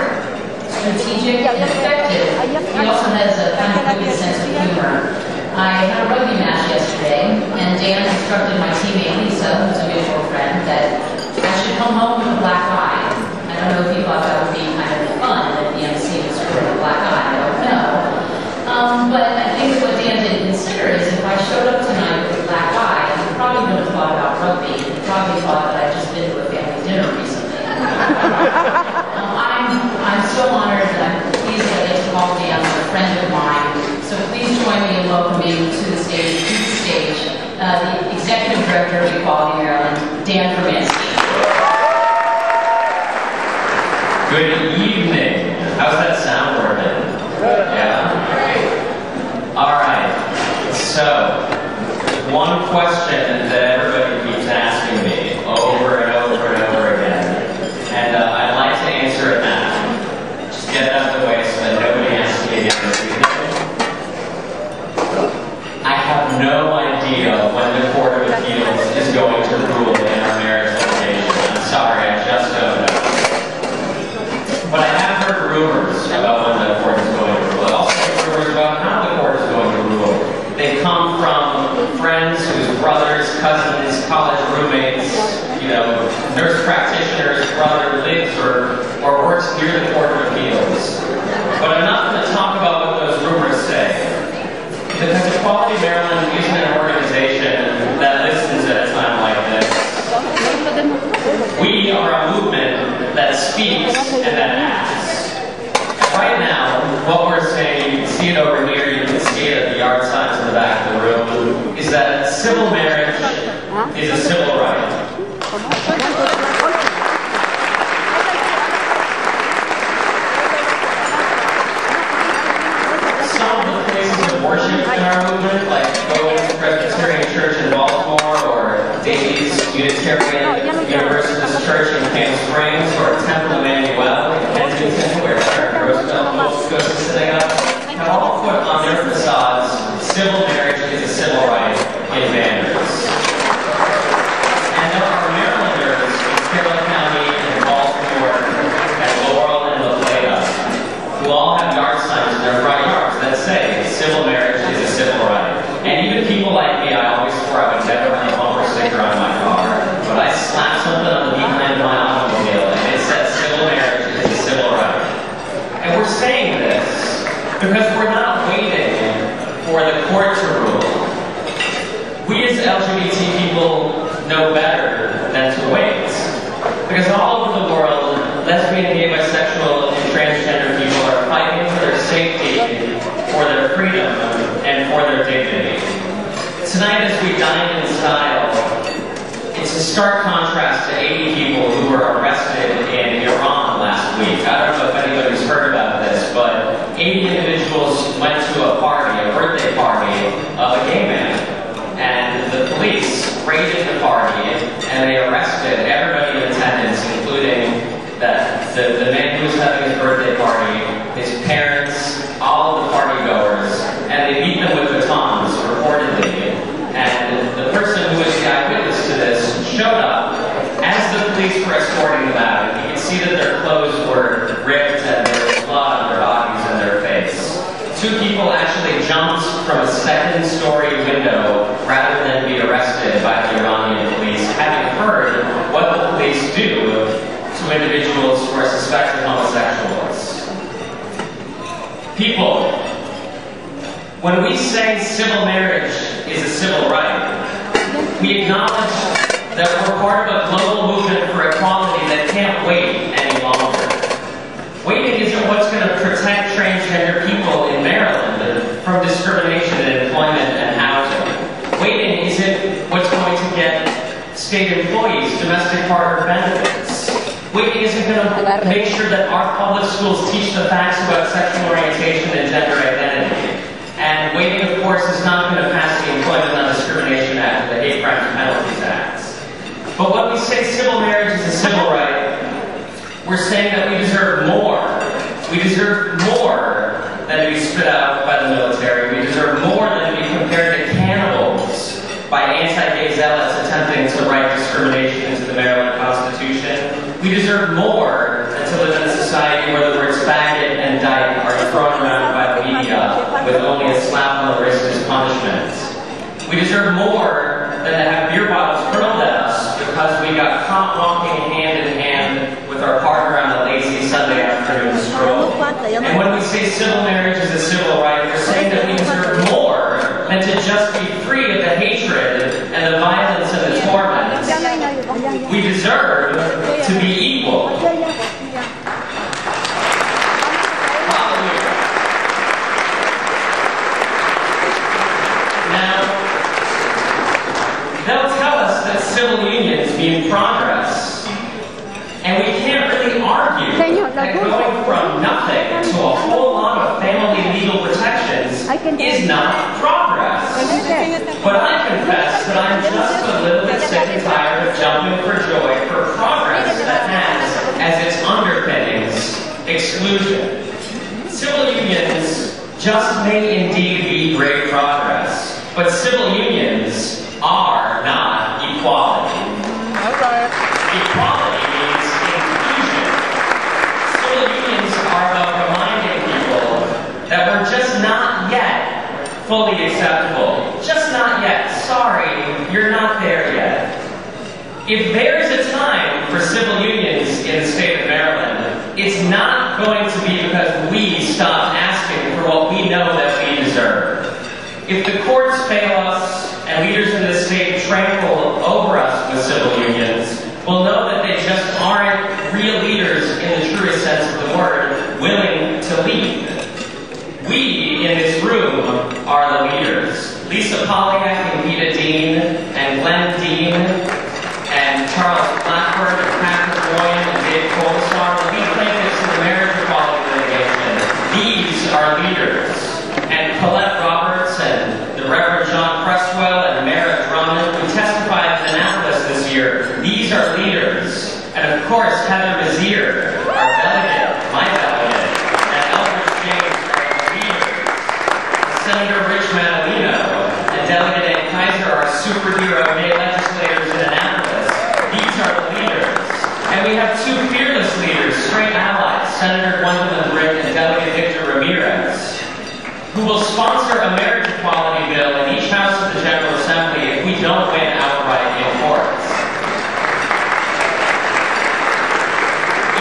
smart, strategic, and effective. He also has a kind of good sense of humor. I had a rugby match yesterday, and Dan instructed my teammate Lisa, who's a mutual friend, that I should come home with a black eye. I don't know if he thought that would be kind of fun if the MC was wearing a black eye. I don't know. But I think what Dan didn't consider is if I showed up tonight with a black eye, he probably would have thought about rugby. He probably thought that I'd just been to a family dinner recently. I'm so honored that I'm pleased that I get to call Dan a friend of mine. So please join me in welcoming to the stage, the Executive Director of Equality Maryland, Dan Furmansky. Good evening. How's that sound working? Yeah? All right. So, one question that everybody keeps asking me over and over and over again, and I'd like to answer it now. Just get it out of the way so that nobody asks me again this evening. I have no idea when the Court of Appeals is going to rule in our marriage litigation. I'm sorry, I just don't know. But I have heard rumors about when the court is going to rule. I also heard rumors about how the court is going to rule. They come from friends whose brothers, cousins, college roommates, nurse practitioners, brother lives or works near the Court of Appeals. But I'm not going to talk about what those rumors say. Because Equality Maryland isn't an organization that listens at a time like this. We are a movement that speaks and that acts. Right now, what we're saying, you can see it over here, you can see it at the yard signs in the back of the room, is that civil marriage is a civil right. Some of the places of worship in our movement, like going to Presbyterian Church in Baltimore, or Davies Unitarian Universalist Church in Palm Springs, or Temple Emmanuel in Kensington, where Sharon Roosevelt goes to synagogue, have all put on their facades, civil marriage is a civil right in banners. And there are Marylanders in Carroll County and Baltimore and Laurel and La Plata who all have yard signs in their front yards that say civil marriage is a civil right. And even people like me, I always swore I would never run a bumper sticker on my car, but I slapped something on the behind of my automobile and it said civil marriage is a civil right. And we're saying this because we're not waiting for the court to rule. We as LGBT people know better than to wait. Because all over the world, lesbian, gay, bisexual, and transgender people are fighting for their safety, for their freedom, and for their dignity. Tonight, as we dine in style, it's a stark contrast to 80 people who were arrested in Iran last week. I don't know if anybody's heard about this, but 80 individuals went to a party, a birthday party, of a gay man. And the police raided the party, and they arrested everybody in attendance, including the man who was having his birthday party, his parents, all of the partygoers, and they beat them with batons, reportedly. And the person who was the eyewitness to this showed up as the police were escorting them out. And you can see that their clothes were ripped and there was blood on their bodies and their face. Two people actually jumped from a second-story window rather than be arrested by the Iranian police, having heard what the police do to individuals who are suspected homosexuals. People, when we say civil marriage is a civil right, we acknowledge that we're part of a global movement for equality that can't wait any longer. Waiting isn't what's going to protect transgender people in Maryland from discrimination in employment and housing. Waiting isn't what's going to get state employees domestic partner benefits. Waiting isn't going to make sure that our public schools teach the facts about sexual orientation and gender identity. And waiting, of course, is not going to pass the Employment Non-Discrimination Act or the Hate Crimes and Penalties Act. But when we say civil marriage is a civil right, we're saying that we deserve more. We deserve more than to be spit out by the military. We deserve more than to be compared to cannibals by anti-gay zealots attempting to write discrimination into the Maryland Constitution. We deserve more than to live in a society where the with only a slap on the wrist as punishment. We deserve more than to have beer bottles hurled at us because we got caught walking hand in hand with our partner on a lazy Sunday afternoon stroll. And when we say civil marriage is a civil right, we're saying that we deserve more than to just be free of the hatred and the violence and the torment. We deserve to be equal. They'll tell us that civil unions mean progress, and we can't really argue that going from nothing to a whole lot of family legal protections is not progress. But I confess that I'm just a little bit sick and tired of jumping for joy for progress that has, as its underpinnings, exclusion. Civil unions just may indeed be great progress, but civil unions are not equality. Equality means inclusion. Civil unions are about reminding people that we're just not yet fully acceptable. Just not yet. Sorry, you're not there yet. If there's a time for civil unions in the state of Maryland, it's not going to be because we stop asking for what we know that we deserve. If the courts fail us, and leaders in this state trample over us with civil unions, we'll know that they just aren't real leaders in the truest sense of the word, willing to lead. We, in this room, are the leaders. Lisa Polyak and Vita Dean, and Glenn Dean, and Charles Blackburn, and Patrick Boyan, and Dave Colasar, the lead plaintiffs in the marriage equality litigation. These are leaders. And Colette Roberts and the Reverend John Cresswell and Mara Drummond, who testified in Annapolis this year, these are leaders. And of course, Heather Mazier, our delegate, my delegate, and Eldridge James are leaders. Senator Rich Manalino and Delegate Ann Kaiser are superhero gay legislators in Annapolis. These are the leaders. And we have two fearless leaders, straight allies, Senator Gwendolyn Britt and Delegate Victor Ramirez, who will sponsor a marriage equality bill in each house of the General Assembly if we don't win outright in courts.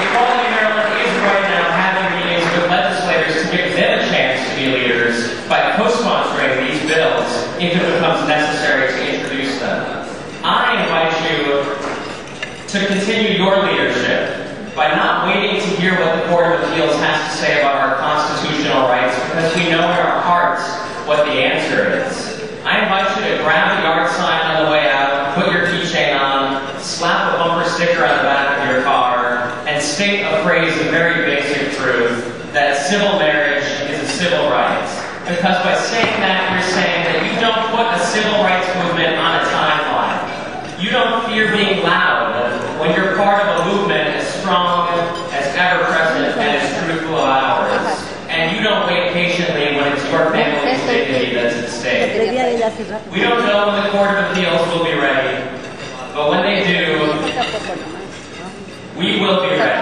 Equality Maryland is right now having meetings with legislators to give them a chance to be leaders by co-sponsoring these bills if it becomes necessary to introduce them. I invite you to continue your leadership by not waiting to hear what the Court of Appeals has to say about our constitutional rights, because we know in our hearts what the answer is. I invite you to grab a yard sign on the way out, put your keychain on, slap a bumper sticker on the back of your car, and state a phrase of very basic truth, that civil marriage is a civil right. Because by saying that, you're saying that you don't put a civil rights movement on a timeline. You don't fear being loud when you're part of a movement as strong, as ever-present, and as truthful of ours. And you don't wait patiently when it's your family's dignity that's at stake. We don't know when the Court of Appeals will be ready, but when they do, we will be ready.